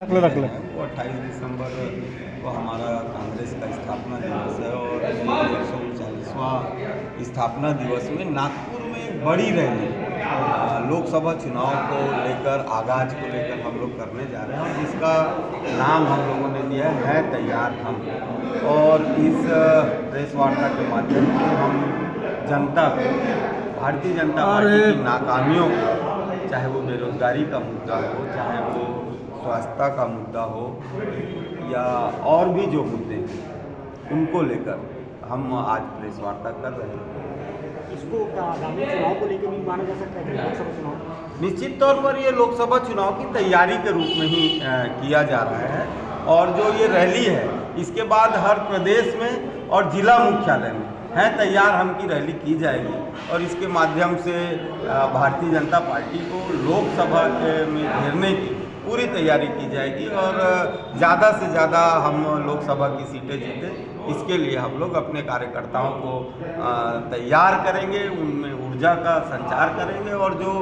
वो 28 दिसंबर को हमारा कांग्रेस का स्थापना दिवस है और 139वां स्थापना दिवस में नागपुर में एक बड़ी रैली लोकसभा चुनाव को लेकर आगाज को लेकर हम लोग करने जा रहे हैं, जिसका नाम हम लोगों ने दिया है तैयार हम। और इस प्रेस वार्ता के माध्यम से हम जनता को भारतीय जनता पार्टी की नाकामियों को, चाहे वो बेरोजगारी का मुद्दा हो, चाहे वो स्वास्थ्य का मुद्दा हो या और भी जो मुद्दे हैं उनको लेकर हम आज प्रेस वार्ता कर रहे हैं। इसको आगामी चुनाव को लेकर भी माना जा सकता है, लोकसभा चुनाव निश्चित तौर पर ये लोकसभा चुनाव की तैयारी के रूप में ही किया जा रहा है। और जो ये रैली है इसके बाद हर प्रदेश में और जिला मुख्यालय में है तैयार हम की रैली की जाएगी और इसके माध्यम से भारतीय जनता पार्टी को लोकसभा में घेरने की पूरी तैयारी की जाएगी और ज़्यादा से ज़्यादा हम लोकसभा की सीटें जीतें, इसके लिए हम लोग अपने कार्यकर्ताओं को तैयार करेंगे, उनमें ऊर्जा का संचार करेंगे और जो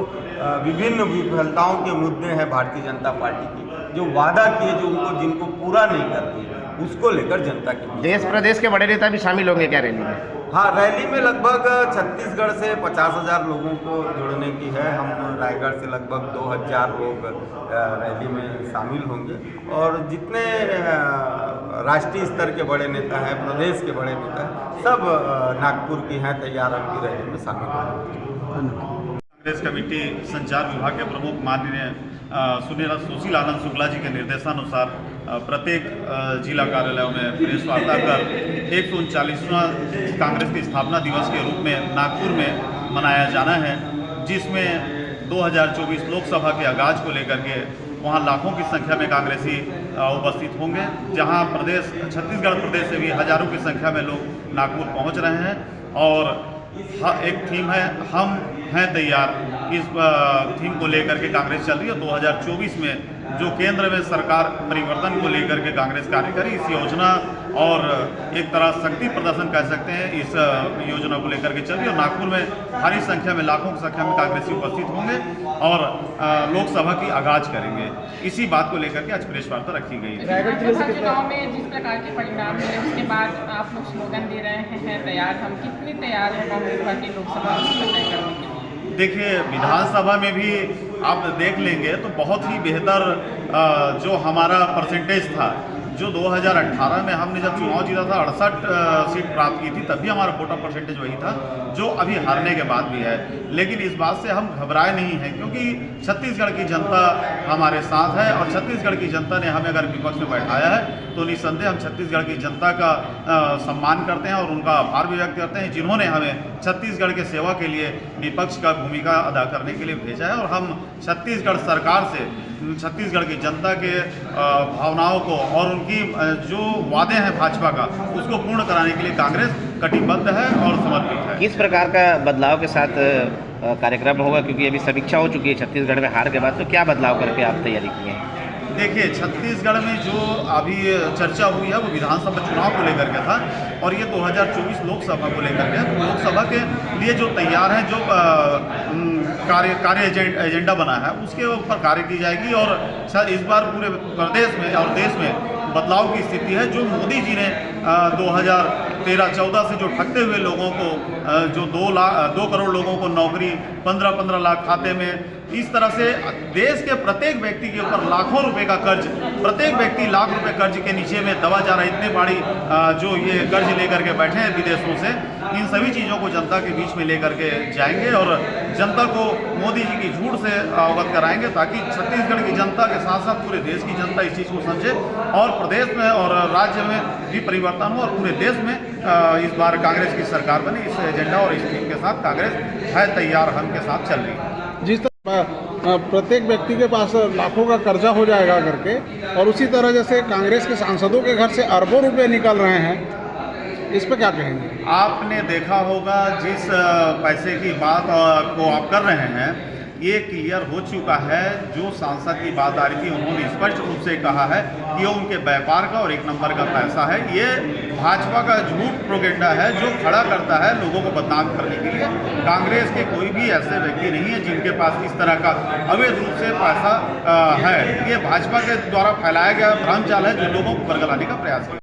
विभिन्न विफलताओं के मुद्दे हैं भारतीय जनता पार्टी की, जो वादा किए जो उनको जिनको पूरा नहीं कर दिए, उसको लेकर जनता के देश प्रदेश के बड़े नेता भी शामिल होंगे क्या रैली में? हाँ, रैली में लगभग छत्तीसगढ़ से 50,000 लोगों को जुड़ने की है। हम रायगढ़ से लगभग 2,000 लोग रैली में शामिल होंगे और जितने राष्ट्रीय स्तर के बड़े नेता हैं, प्रदेश के बड़े नेता हैं, सब नागपुर की हैं तैयार हम की रैली में शामिल होंगे। कांग्रेस कमेटी संचार विभाग के प्रमुख माननीय सुशील आनंद शुक्ला जी के निर्देशानुसार प्रत्येक जिला कार्यालयों में प्रेस वार्ता कर 139वां कांग्रेस की स्थापना दिवस के रूप में नागपुर में मनाया जाना है, जिसमें 2024 लोकसभा के आगाज को लेकर के वहां लाखों की संख्या में कांग्रेसी उपस्थित होंगे, जहां छत्तीसगढ़ प्रदेश से भी हजारों की संख्या में लोग नागपुर पहुंच रहे हैं। और एक थीम है हम हैं तैयार, इस थीम को लेकर के कांग्रेस चल रही है। 2024 में जो केंद्र में सरकार परिवर्तन को लेकर के कांग्रेस कार्य करी, इस योजना और एक तरह शक्ति प्रदर्शन कह सकते हैं, इस योजना को लेकर के चल रही है। और नागपुर में भारी संख्या में लाखों की संख्या में कांग्रेसी उपस्थित होंगे और लोकसभा की आगाज करेंगे। इसी बात को लेकर के आज प्रेस वार्ता रखी गई थी। लोकसभा चुनाव में जिस प्रकार के परिणाम मिले उसके बाद आप लोग स्लोगन दे रहे हैं तैयार हम, कितनी तैयार है कांग्रेस पार्टी लोकसभा तय करने के लिए? देखिए, विधानसभा में भी आप देख लेंगे तो बहुत ही बेहतर जो हमारा परसेंटेज था, जो 2018 में हमने जब चुनाव जीता था 68 सीट प्राप्त की थी, तब भी हमारा वोटर परसेंटेज वही था जो अभी हारने के बाद भी है। लेकिन इस बात से हम घबराए नहीं हैं, क्योंकि छत्तीसगढ़ की जनता हमारे साथ है और छत्तीसगढ़ की जनता ने हमें अगर विपक्ष में बैठाया है तो निस्संदेह हम छत्तीसगढ़ की जनता का सम्मान करते हैं और उनका आभार भी व्यक्त करते हैं, जिन्होंने हमें छत्तीसगढ़ के सेवा के लिए विपक्ष का भूमिका अदा करने के लिए भेजा है। और हम छत्तीसगढ़ सरकार से छत्तीसगढ़ की जनता के भावनाओं को और उनकी जो वादे हैं भाजपा का, उसको पूर्ण कराने के लिए कांग्रेस कटिबद्ध है और समर्पित है। किस प्रकार का बदलाव के साथ कार्यक्रम होगा, क्योंकि अभी समीक्षा हो चुकी है छत्तीसगढ़ में हार के बाद, तो क्या बदलाव करके आप तैयारी किए हैं? देखिए, छत्तीसगढ़ में जो अभी चर्चा हुई है वो विधानसभा चुनाव को लेकर के था और ये 2024 लोकसभा को लेकर के। लोकसभा के लिए जो तैयार है, जो कार्य एजेंडा बना है, उसके ऊपर कार्य की जाएगी। और इस बार पूरे प्रदेश में और देश में बदलाव की स्थिति है। जो मोदी जी ने 2013-14 से जो ठगते हुए लोगों को, जो 2 करोड़ लोगों को नौकरी, 15-15 लाख खाते में, इस तरह से देश के प्रत्येक व्यक्ति के ऊपर लाखों रुपए का कर्ज, प्रत्येक व्यक्ति लाख रुपए कर्ज के नीचे में दबा जा रहा है। इतने बड़ी जो ये कर्ज लेकर के बैठे हैं विदेशों से, इन सभी चीज़ों को जनता के बीच में लेकर के जाएंगे और जनता को मोदी जी की झूठ से अवगत कराएंगे, ताकि छत्तीसगढ़ की जनता के साथ साथ पूरे देश की जनता इस चीज़ को समझे और प्रदेश में और राज्य में भी परिवर्तन हो और पूरे देश में इस बार कांग्रेस की सरकार बने। इस एजेंडा और इस थीम के साथ कांग्रेस है तैयार हम के साथ चल रही है। जिस तरह प्रत्येक व्यक्ति के पास लाखों का कर्जा हो जाएगा करके, और उसी तरह जैसे कांग्रेस के सांसदों के घर से अरबों रुपए निकल रहे हैं, इस पे क्या कहेंगे? आपने देखा होगा जिस पैसे की बात को आप कर रहे हैं, ये क्लियर हो चुका है। जो सांसद की बात आ रही थी, उन्होंने स्पष्ट रूप से कहा है कि ये उनके व्यापार का और 1 नंबर का पैसा है। ये भाजपा का झूठ प्रोपेगेंडा है जो खड़ा करता है लोगों को बदनाम करने के लिए। कांग्रेस के कोई भी ऐसे व्यक्ति नहीं है जिनके पास इस तरह का अवैध रूप से पैसा है। ये भाजपा के द्वारा फैलाया गया भ्रम जाल है जो लोगों को बरगलाने का प्रयास किया।